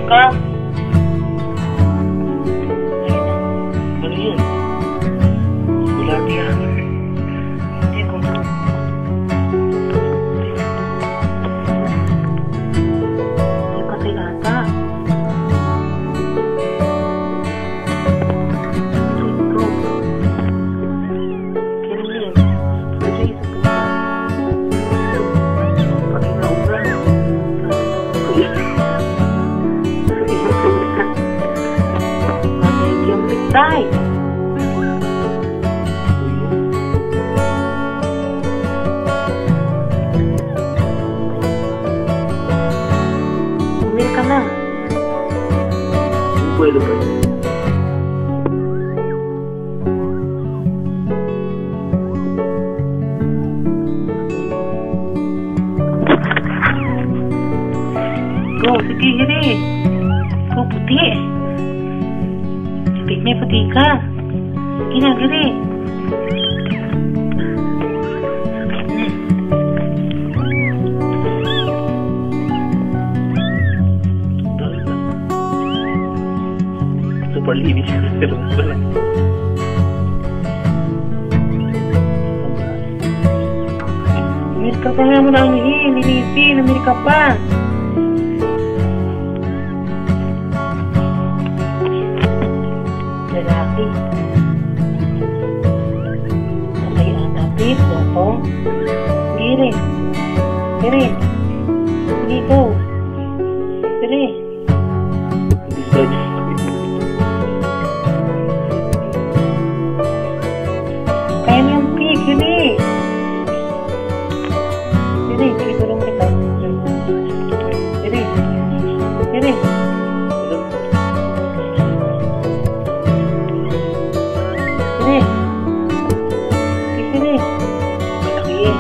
ka? Ano yun? Wala diyan. Hindi ko na. Ay, patay ata. Ito. Kailan yun? Pwede isa po. Patay na ubra. Patay yung Piktay. Umir ka na. Pwede ba? Go, sige, hiri. Go, puti. Sige, may puti ka. Gina, hiri. Super linis. Pero wala. Umir ka pa nga mo na ang linisin. Umir ka pa. Lalaki. Patay ata, please. Opo. Giri. Giri. Sige, go. Giri. Kaya mo yung pig, Giri. Giri, sige, tulong kita. Giri. Giri. Giri. Giri. Malaki eh.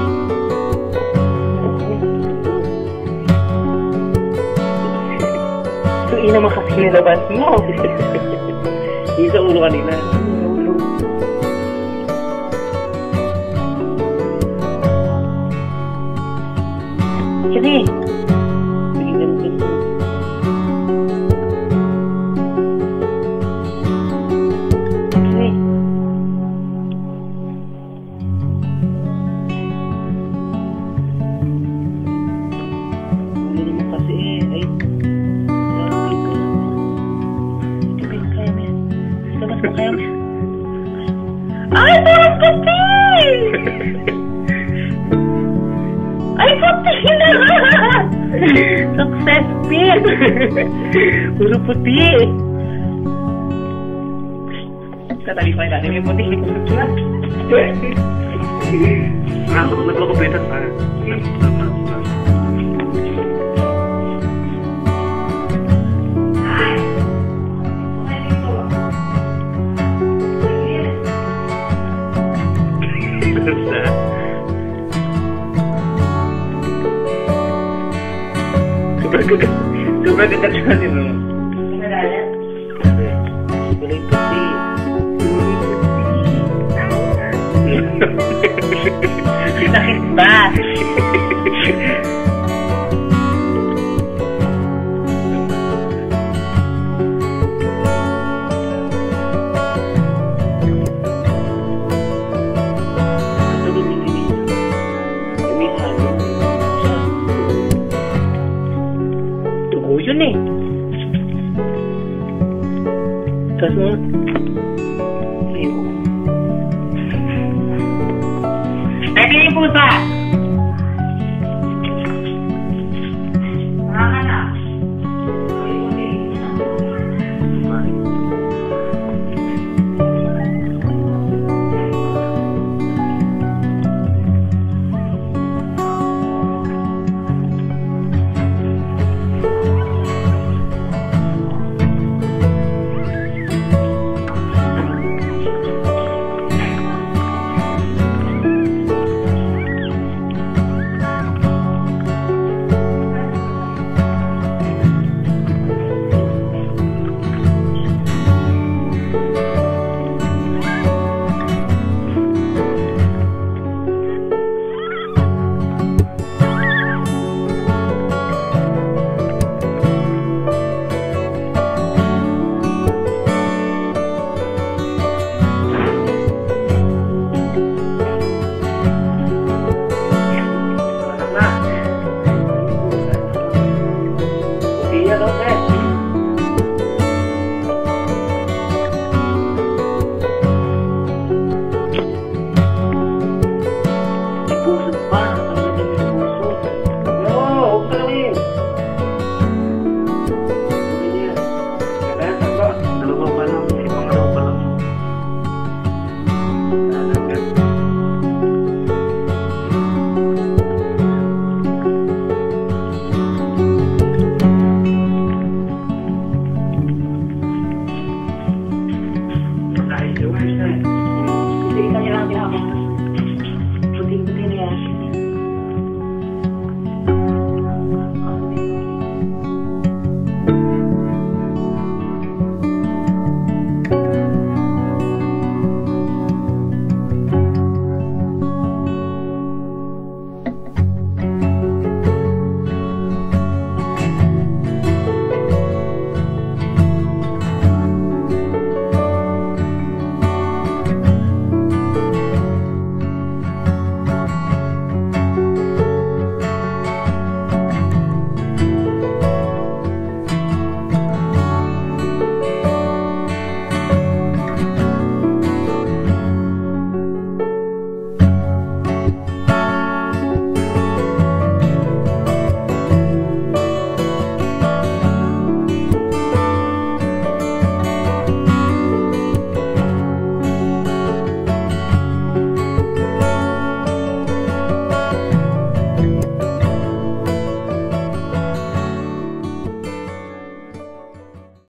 So, ina makasi nilabas mo. Isa ulo kanina. Ulo. Giri. Sige, ganun. Ay, parang puti! Ay, puti na! Success pin! Puro puti! Tatalipay natin yung puti. Magkukupitas pa. Sobrang ganda siya din mo. Pinadala? Kulay puti. Sakit ba? Yun eh. Tapos mo. Ayun. Teka yung pusa.